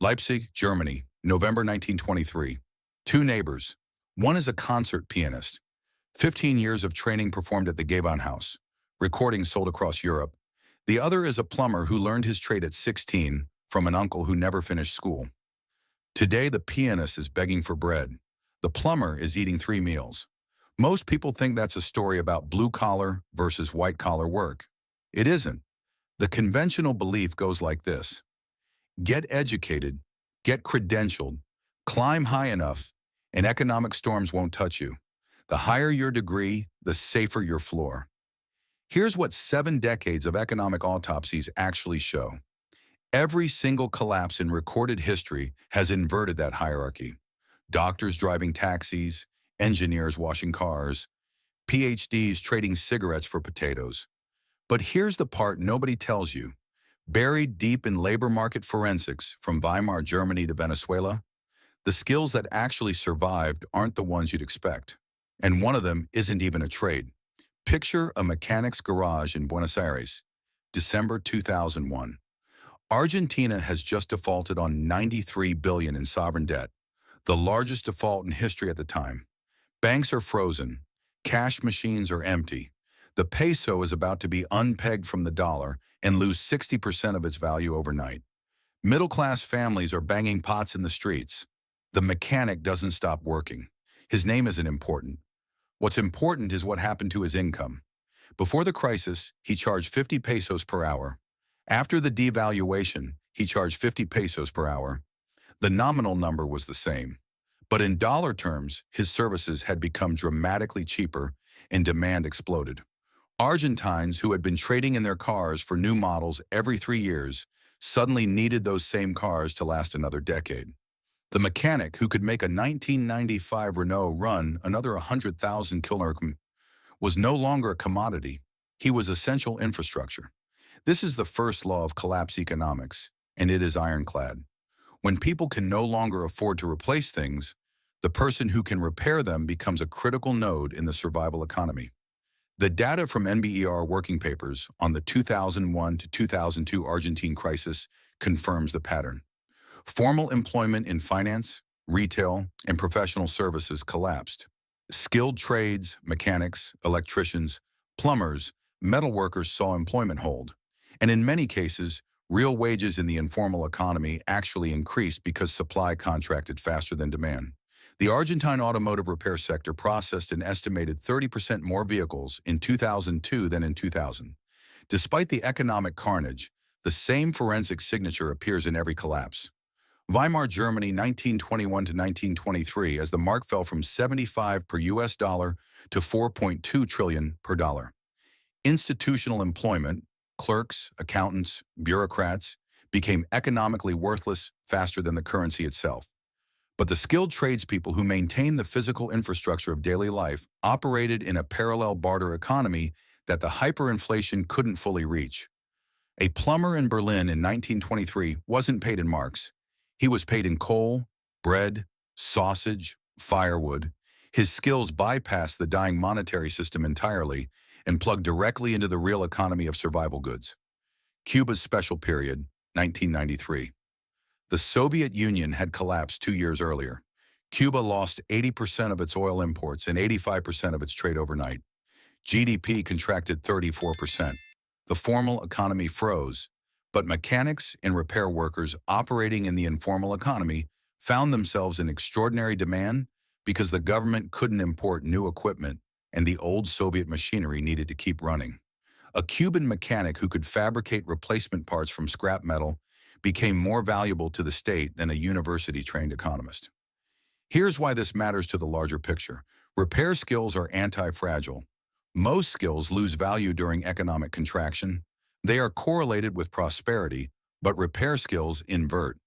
Leipzig, Germany, November 1923. Two neighbors. One is a concert pianist. 15 years of training performed at the Gewandhaus. Recordings sold across Europe. The other is a plumber who learned his trade at 16 from an uncle who never finished school. Today, the pianist is begging for bread. The plumber is eating 3 meals. Most people think that's a story about blue-collar versus white-collar work. It isn't. The conventional belief goes like this. Get educated, get credentialed, climb high enough, and economic storms won't touch you. The higher your degree, the safer your floor. Here's what 7 decades of economic autopsies actually show. Every single collapse in recorded history has inverted that hierarchy. Doctors driving taxis, engineers washing cars, PhDs trading cigarettes for potatoes. But here's the part nobody tells you. Buried deep in labor market forensics from Weimar Germany to Venezuela, the skills that actually survived aren't the ones you'd expect. And one of them isn't even a trade. Picture a mechanic's garage in Buenos Aires, December 2001. Argentina has just defaulted on $93 billion in sovereign debt, the largest default in history at the time. Banks are frozen. Cash machines are empty. The peso is about to be unpegged from the dollar and lose 60% of its value overnight. Middle-class families are banging pots in the streets. The mechanic doesn't stop working. His name isn't important. What's important is what happened to his income. Before the crisis, he charged 50 pesos per hour. After the devaluation, he charged 50 pesos per hour. The nominal number was the same. But in dollar terms, his services had become dramatically cheaper and demand exploded. Argentines who had been trading in their cars for new models every 3 years suddenly needed those same cars to last another decade. The mechanic who could make a 1995 Renault run another 100,000 km was no longer a commodity. He was essential infrastructure. This is the first law of collapse economics, and it is ironclad. When people can no longer afford to replace things, the person who can repair them becomes a critical node in the survival economy. The data from NBER working papers on the 2001 to 2002 Argentine crisis confirms the pattern. Formal employment in finance, retail, and professional services collapsed. Skilled trades, mechanics, electricians, plumbers, metalworkers saw employment hold. And in many cases, real wages in the informal economy actually increased because supply contracted faster than demand. The Argentine automotive repair sector processed an estimated 30% more vehicles in 2002 than in 2000. Despite the economic carnage, the same forensic signature appears in every collapse. Weimar Germany 1921 to 1923 as the mark fell from 75 per US dollar to 4.2 trillion per dollar. Institutional employment, clerks, accountants, bureaucrats, became economically worthless faster than the currency itself. But the skilled tradespeople who maintained the physical infrastructure of daily life operated in a parallel barter economy that the hyperinflation couldn't fully reach. A plumber in Berlin in 1923 wasn't paid in marks. He was paid in coal, bread, sausage, firewood. His skills bypassed the dying monetary system entirely and plugged directly into the real economy of survival goods. Cuba's special period, 1993. The Soviet Union had collapsed 2 years earlier. Cuba lost 80% of its oil imports and 85% of its trade overnight. GDP contracted 34%. The formal economy froze, but mechanics and repair workers operating in the informal economy found themselves in extraordinary demand because the government couldn't import new equipment and the old Soviet machinery needed to keep running. A Cuban mechanic who could fabricate replacement parts from scrap metal became more valuable to the state than a university-trained economist. Here's why this matters to the larger picture. Repair skills are anti-fragile. Most skills lose value during economic contraction. They are correlated with prosperity, but repair skills invert.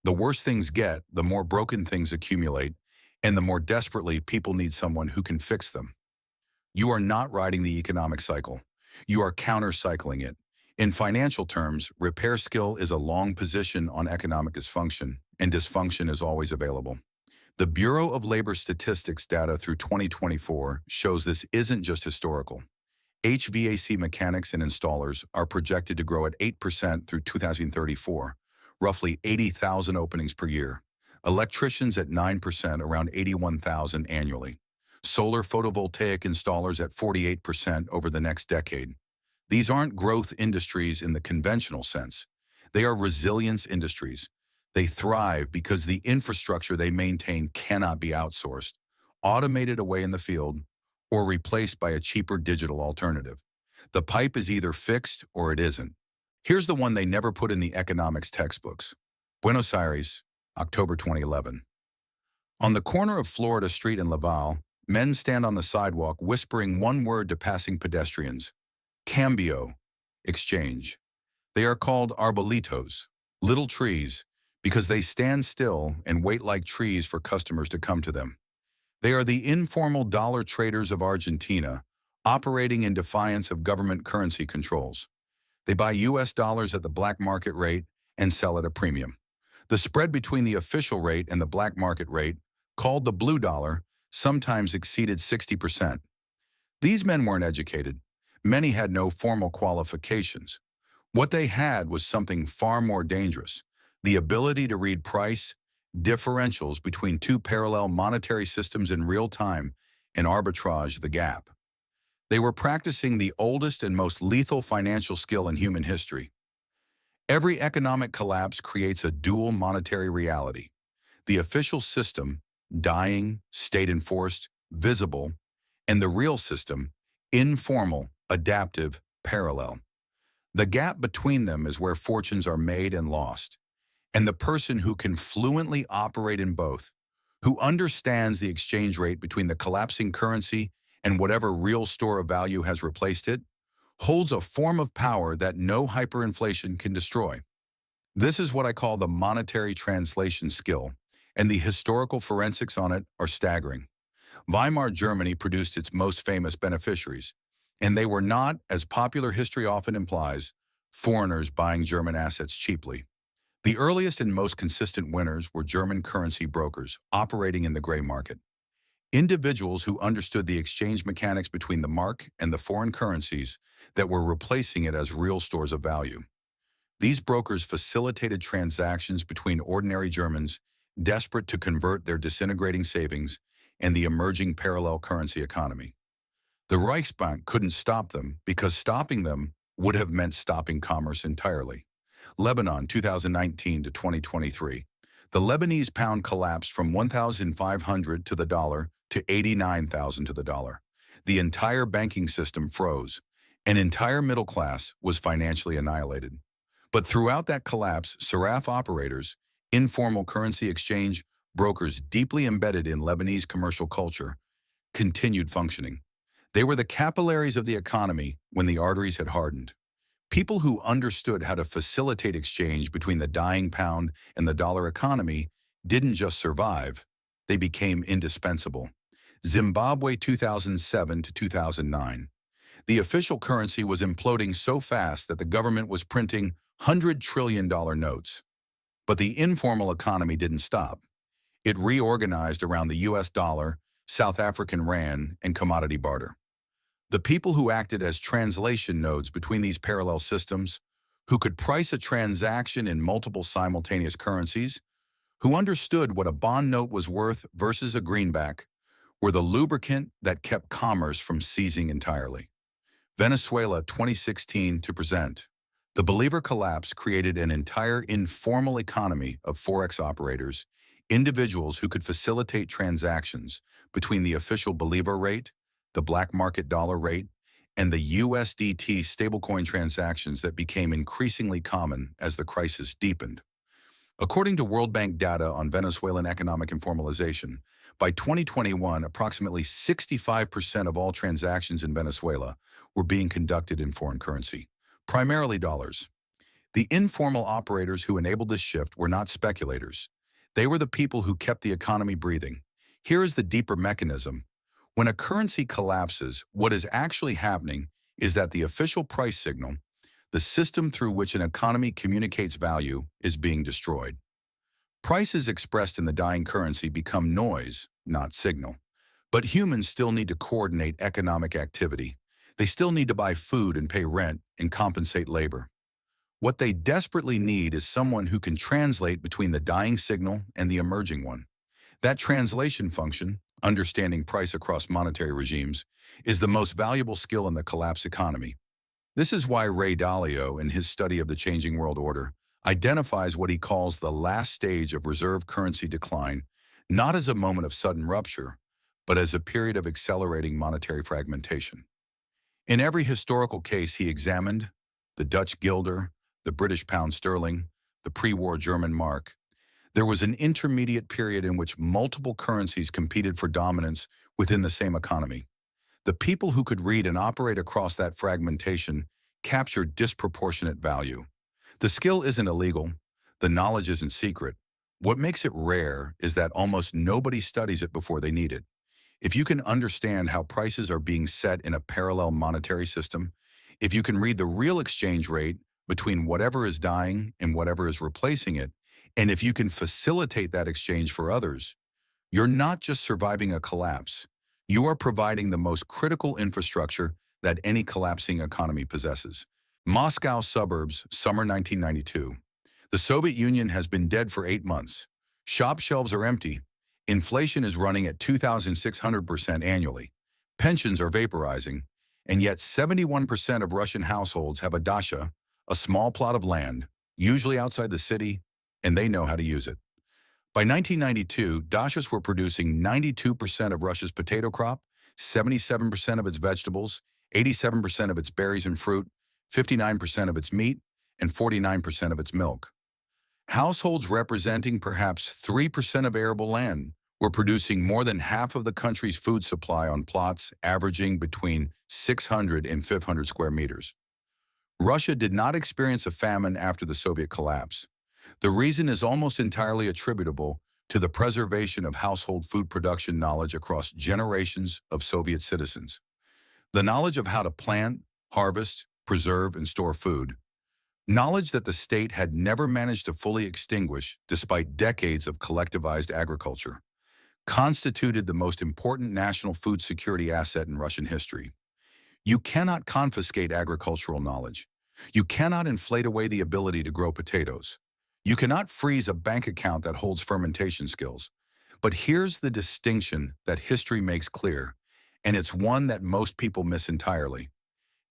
The worse things get, the more broken things accumulate, and the more desperately people need someone who can fix them. You are not riding the economic cycle. You are counter-cycling it. In financial terms, repair skill is a long position on economic dysfunction, and dysfunction is always available. The Bureau of Labor Statistics data through 2024 shows this isn't just historical. HVAC mechanics and installers are projected to grow at 8% through 2034, roughly 80,000 openings per year. Electricians at 9%, around 81,000 annually. Solar photovoltaic installers at 48% over the next decade. These aren't growth industries in the conventional sense. They are resilience industries. They thrive because the infrastructure they maintain cannot be outsourced, automated away in the field, or replaced by a cheaper digital alternative. The pipe is either fixed or it isn't. Here's the one they never put in the economics textbooks. Buenos Aires, October 2011. On the corner of Florida Street and Laval, men stand on the sidewalk whispering one word to passing pedestrians: cambio, exchange. They are called arbolitos, little trees, because they stand still and wait like trees for customers to come to them. They are the informal dollar traders of Argentina, operating in defiance of government currency controls. They buy US dollars at the black market rate and sell at a premium. The spread between the official rate and the black market rate, called the blue dollar, sometimes exceeded 60%. These men weren't educated. Many had no formal qualifications. What they had was something far more dangerous: the ability to read price differentials between two parallel monetary systems in real time and arbitrage the gap. They were practicing the oldest and most lethal financial skill in human history. Every economic collapse creates a dual monetary reality: the official system, dying, state-enforced, visible, and the real system, informal, adaptive, parallel. The gap between them is where fortunes are made and lost. And the person who can fluently operate in both, who understands the exchange rate between the collapsing currency and whatever real store of value has replaced it, holds a form of power that no hyperinflation can destroy. This is what I call the monetary translation skill, and the historical forensics on it are staggering. Weimar Germany produced its most famous beneficiaries, and they were not, as popular history often implies, foreigners buying German assets cheaply. The earliest and most consistent winners were German currency brokers operating in the gray market. Individuals who understood the exchange mechanics between the mark and the foreign currencies that were replacing it as real stores of value. These brokers facilitated transactions between ordinary Germans desperate to convert their disintegrating savings and the emerging parallel currency economy. The Reichsbank couldn't stop them because stopping them would have meant stopping commerce entirely. Lebanon, 2019 to 2023. The Lebanese pound collapsed from 1,500 to the dollar to 89,000 to the dollar. The entire banking system froze. An entire middle class was financially annihilated. But throughout that collapse, Saraf operators, informal currency exchange brokers deeply embedded in Lebanese commercial culture, continued functioning. They were the capillaries of the economy when the arteries had hardened. People who understood how to facilitate exchange between the dying pound and the dollar economy didn't just survive, they became indispensable. Zimbabwe, 2007 to 2009. The official currency was imploding so fast that the government was printing $100 trillion notes. But the informal economy didn't stop. It reorganized around the US dollar, South African rand, and commodity barter. The people who acted as translation nodes between these parallel systems, who could price a transaction in multiple simultaneous currencies, who understood what a bond note was worth versus a greenback, were the lubricant that kept commerce from seizing entirely. Venezuela, 2016 to present. The Believer collapse created an entire informal economy of Forex operators, individuals who could facilitate transactions between the official Believer rate, the black market dollar rate, and the USDT stablecoin transactions that became increasingly common as the crisis deepened. According to World Bank data on Venezuelan economic informalization, by 2021, approximately 65% of all transactions in Venezuela were being conducted in foreign currency, primarily dollars. The informal operators who enabled this shift were not speculators. They were the people who kept the economy breathing. Here is the deeper mechanism. When a currency collapses, what is actually happening is that the official price signal, the system through which an economy communicates value, is being destroyed. Prices expressed in the dying currency become noise, not signal. But humans still need to coordinate economic activity. They still need to buy food and pay rent and compensate labor. What they desperately need is someone who can translate between the dying signal and the emerging one. That translation function, understanding price across monetary regimes, is the most valuable skill in the collapse economy. This is why Ray Dalio, in his study of the changing world order, identifies what he calls the last stage of reserve currency decline, not as a moment of sudden rupture, but as a period of accelerating monetary fragmentation. In every historical case he examined, the Dutch guilder, the British pound sterling, the pre-war German mark, there was an intermediate period in which multiple currencies competed for dominance within the same economy. The people who could read and operate across that fragmentation captured disproportionate value. The skill isn't illegal. The knowledge isn't secret. What makes it rare is that almost nobody studies it before they need it. If you can understand how prices are being set in a parallel monetary system, if you can read the real exchange rate between whatever is dying and whatever is replacing it, and if you can facilitate that exchange for others, you're not just surviving a collapse. You are providing the most critical infrastructure that any collapsing economy possesses. Moscow suburbs, summer 1992. The Soviet Union has been dead for 8 months. Shop shelves are empty. Inflation is running at 2,600% annually. Pensions are vaporizing. And yet 71% of Russian households have a dacha, a small plot of land, usually outside the city, and they know how to use it. By 1992, dachas were producing 92% of Russia's potato crop, 77% of its vegetables, 87% of its berries and fruit, 59% of its meat, and 49% of its milk. Households representing perhaps 3% of arable land were producing more than half of the country's food supply on plots averaging between 600 and 500 square meters. Russia did not experience a famine after the Soviet collapse. The reason is almost entirely attributable to the preservation of household food production knowledge across generations of Soviet citizens. The knowledge of how to plant, harvest, preserve, and store food. Knowledge that the state had never managed to fully extinguish despite decades of collectivized agriculture, constituted the most important national food security asset in Russian history. You cannot confiscate agricultural knowledge. You cannot inflate away the ability to grow potatoes. You cannot freeze a bank account that holds fermentation skills. But here's the distinction that history makes clear, and it's one that most people miss entirely.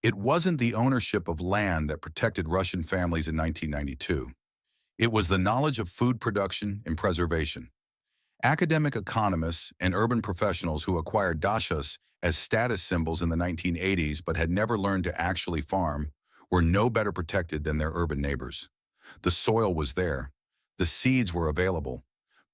It wasn't the ownership of land that protected Russian families in 1992. It was the knowledge of food production and preservation. Academic economists and urban professionals who acquired dachas as status symbols in the 1980s but had never learned to actually farm were no better protected than their urban neighbors. The soil was there, the seeds were available,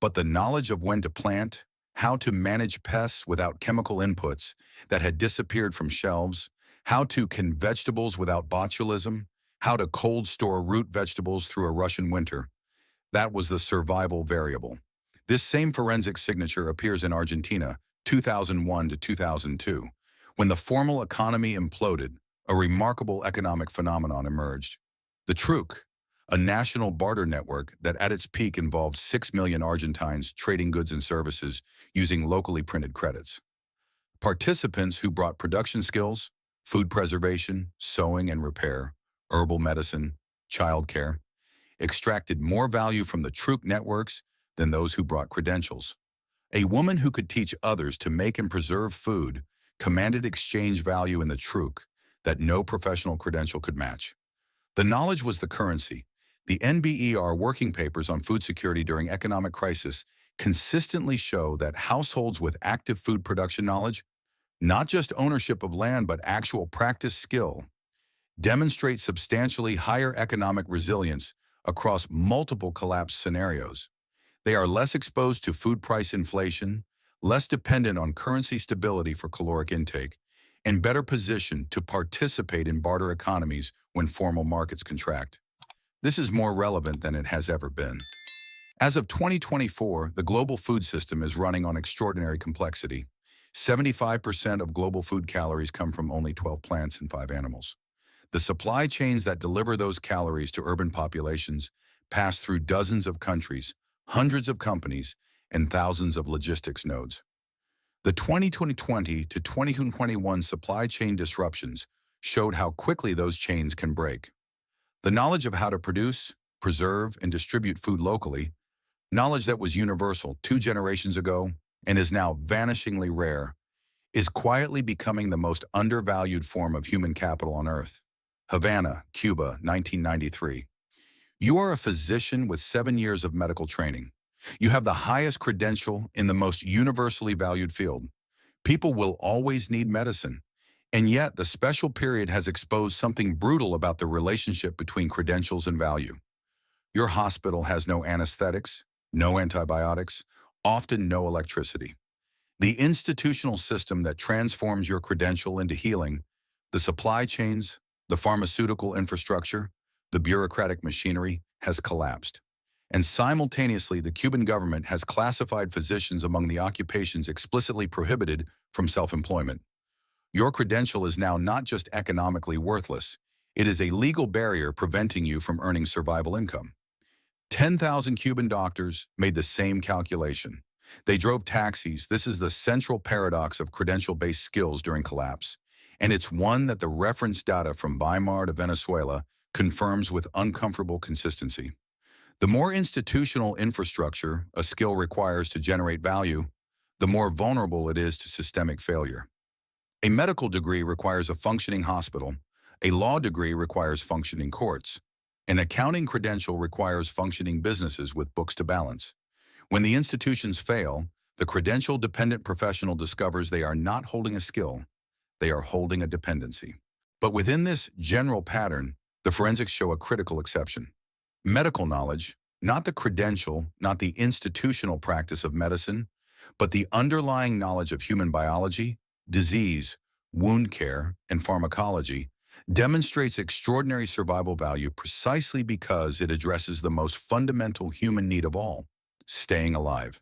but the knowledge of when to plant, how to manage pests without chemical inputs that had disappeared from shelves, how to can vegetables without botulism, how to cold store root vegetables through a Russian winter. That was the survival variable. This same forensic signature appears in Argentina, 2001 to 2002, when the formal economy imploded, a remarkable economic phenomenon emerged. The truc, a national barter network that at its peak involved 6 million Argentines trading goods and services using locally printed credits. Participants who brought production skills, food preservation, sewing and repair, herbal medicine, childcare, extracted more value from the truc networks than those who brought credentials. A woman who could teach others to make and preserve food commanded exchange value in the truc that no professional credential could match. The knowledge was the currency. The NBER working papers on food security during economic crisis consistently show that households with active food production knowledge, not just ownership of land but actual practice skill, demonstrate substantially higher economic resilience across multiple collapse scenarios. They are less exposed to food price inflation, less dependent on currency stability for caloric intake, and better positioned to participate in barter economies when formal markets contract. This is more relevant than it has ever been. As of 2024, the global food system is running on extraordinary complexity. 75% of global food calories come from only 12 plants and 5 animals. The supply chains that deliver those calories to urban populations pass through dozens of countries, hundreds of companies, and thousands of logistics nodes. The 2020 to 2021 supply chain disruptions showed how quickly those chains can break. The knowledge of how to produce, preserve, and distribute food locally, knowledge that was universal 2 generations ago and is now vanishingly rare, is quietly becoming the most undervalued form of human capital on Earth. Havana, Cuba, 1993. You are a physician with 7 years of medical training. You have the highest credential in the most universally valued field. People will always need medicine. And yet, the special period has exposed something brutal about the relationship between credentials and value. Your hospital has no anesthetics, no antibiotics, often no electricity. The institutional system that transforms your credential into healing, the supply chains, the pharmaceutical infrastructure, the bureaucratic machinery, has collapsed. And simultaneously, the Cuban government has classified physicians among the occupations explicitly prohibited from self-employment. Your credential is now not just economically worthless, it is a legal barrier preventing you from earning survival income. 10,000 Cuban doctors made the same calculation. They drove taxis. This is the central paradox of credential-based skills during collapse. And it's one that the reference data from Weimar to Venezuela confirms with uncomfortable consistency. The more institutional infrastructure a skill requires to generate value, the more vulnerable it is to systemic failure. A medical degree requires a functioning hospital. A law degree requires functioning courts. An accounting credential requires functioning businesses with books to balance. When the institutions fail, the credential-dependent professional discovers they are not holding a skill, they are holding a dependency. But within this general pattern, the forensics show a critical exception. Medical knowledge, not the credential, not the institutional practice of medicine, but the underlying knowledge of human biology, disease, wound care, and pharmacology, demonstrates extraordinary survival value precisely because it addresses the most fundamental human need of all, staying alive.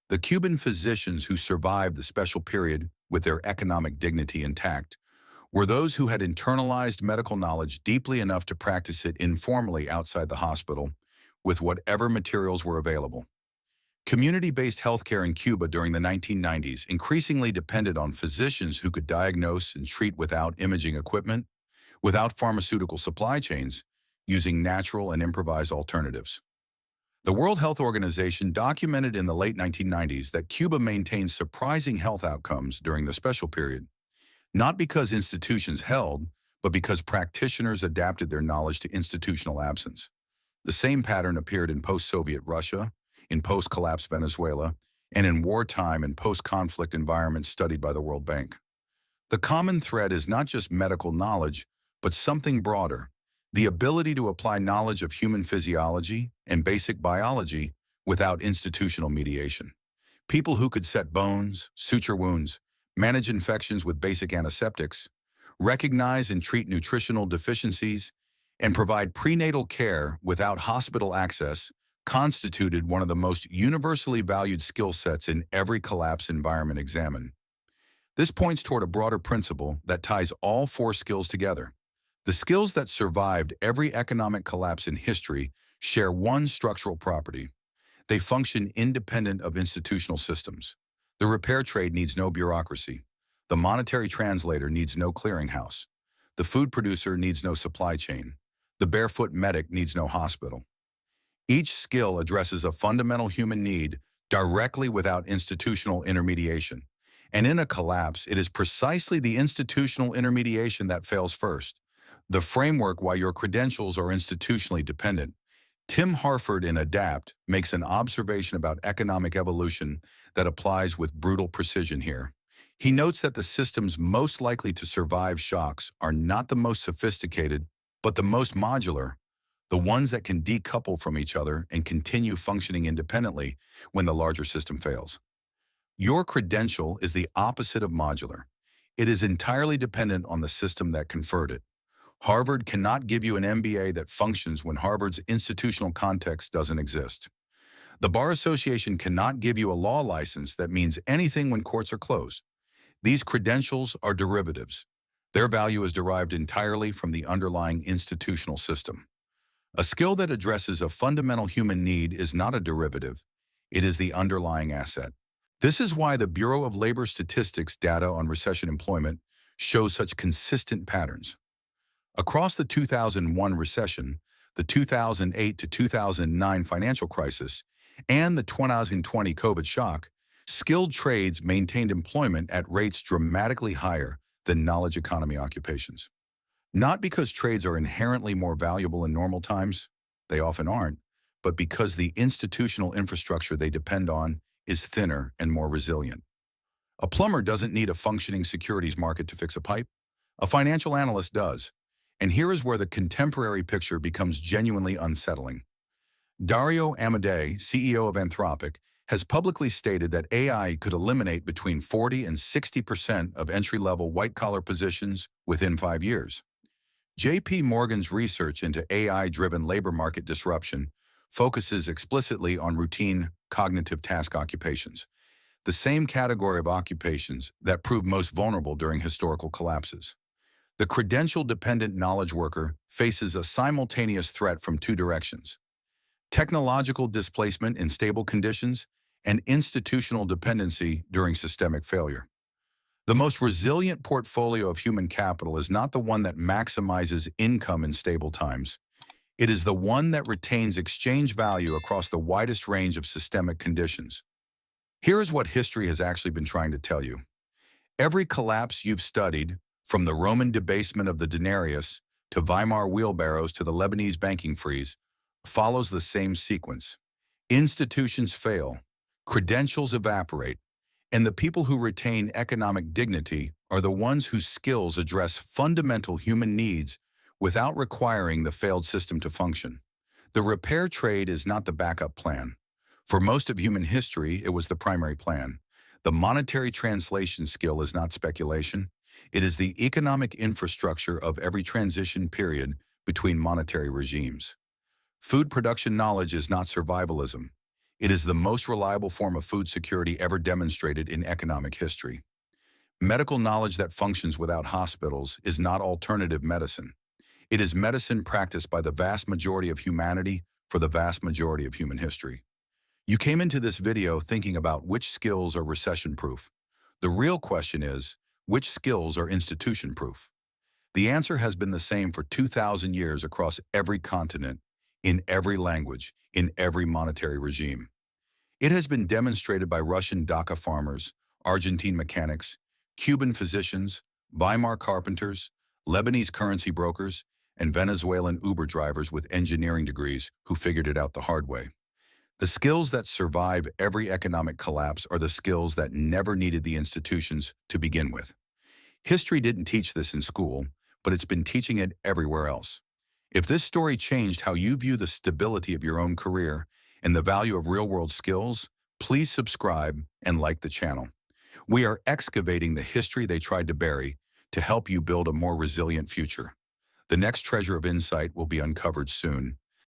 The Cuban physicians who survived the special period with their economic dignity intact were those who had internalized medical knowledge deeply enough to practice it informally outside the hospital with whatever materials were available. Community-based healthcare in Cuba during the 1990s increasingly depended on physicians who could diagnose and treat without imaging equipment, without pharmaceutical supply chains, using natural and improvised alternatives. The World Health Organization documented in the late 1990s that Cuba maintained surprising health outcomes during the special period, not because institutions held, but because practitioners adapted their knowledge to institutional absence. The same pattern appeared in post-Soviet Russia, in post-collapse Venezuela, and in wartime and post-conflict environments studied by the World Bank. The common thread is not just medical knowledge, but something broader, the ability to apply knowledge of human physiology and basic biology without institutional mediation. People who could set bones, suture wounds, manage infections with basic antiseptics, recognize and treat nutritional deficiencies, and provide prenatal care without hospital access constituted one of the most universally valued skill sets in every collapse environment examined. This points toward a broader principle that ties all 4 skills together. The skills that survived every economic collapse in history share one structural property. They function independent of institutional systems. The repair trade needs no bureaucracy. The monetary translator needs no clearinghouse. The food producer needs no supply chain. The barefoot medic needs no hospital. Each skill addresses a fundamental human need directly without institutional intermediation. And in a collapse, it is precisely the institutional intermediation that fails first. The framework why your credentials are institutionally dependent. Tim Harford in Adapt makes an observation about economic evolution that applies with brutal precision here. He notes that the systems most likely to survive shocks are not the most sophisticated, but the most modular, the ones that can decouple from each other and continue functioning independently when the larger system fails. Your credential is the opposite of modular. It is entirely dependent on the system that conferred it. Harvard cannot give you an MBA that functions when Harvard's institutional context doesn't exist. The Bar Association cannot give you a law license that means anything when courts are closed. These credentials are derivatives. Their value is derived entirely from the underlying institutional system. A skill that addresses a fundamental human need is not a derivative. It is the underlying asset. This is why the Bureau of Labor Statistics data on recession employment shows such consistent patterns. Across the 2001 recession, the 2008 to 2009 financial crisis, and the 2020 COVID shock, skilled trades maintained employment at rates dramatically higher than knowledge economy occupations. Not because trades are inherently more valuable in normal times, they often aren't, but because the institutional infrastructure they depend on is thinner and more resilient. A plumber doesn't need a functioning securities market to fix a pipe. A financial analyst does. And here is where the contemporary picture becomes genuinely unsettling. Dario Amodei, CEO of Anthropic, has publicly stated that AI could eliminate between 40 and 60% of entry-level white-collar positions within 5 years. JP Morgan's research into AI-driven labor market disruption focuses explicitly on routine cognitive task occupations, the same category of occupations that proved most vulnerable during historical collapses. The credential-dependent knowledge worker faces a simultaneous threat from two directions: technological displacement in stable conditions and institutional dependency during systemic failure. The most resilient portfolio of human capital is not the one that maximizes income in stable times. It is the one that retains exchange value across the widest range of systemic conditions. Here is what history has actually been trying to tell you. Every collapse you've studied, from the Roman debasement of the denarius to Weimar wheelbarrows to the Lebanese banking freeze, follows the same sequence. Institutions fail, credentials evaporate, and the people who retain economic dignity are the ones whose skills address fundamental human needs without requiring the failed system to function. The repair trade is not the backup plan. For most of human history, it was the primary plan. The monetary translation skill is not speculation. It is the economic infrastructure of every transition period between monetary regimes. Food production knowledge is not survivalism. It is the most reliable form of food security ever demonstrated in economic history. Medical knowledge that functions without hospitals is not alternative medicine. It is medicine practiced by the vast majority of humanity for the vast majority of human history. You came into this video thinking about which skills are recession-proof. The real question is, which skills are institution-proof? The answer has been the same for 2,000 years across every continent, in every language, in every monetary regime. It has been demonstrated by Russian Dhaka farmers, Argentine mechanics, Cuban physicians, Weimar carpenters, Lebanese currency brokers, and Venezuelan Uber drivers with engineering degrees who figured it out the hard way. The skills that survive every economic collapse are the skills that never needed the institutions to begin with. History didn't teach this in school, but it's been teaching it everywhere else. If this story changed how you view the stability of your own career and the value of real-world skills, please subscribe and like the channel. We are excavating the history they tried to bury to help you build a more resilient future. The next treasure of insight will be uncovered soon.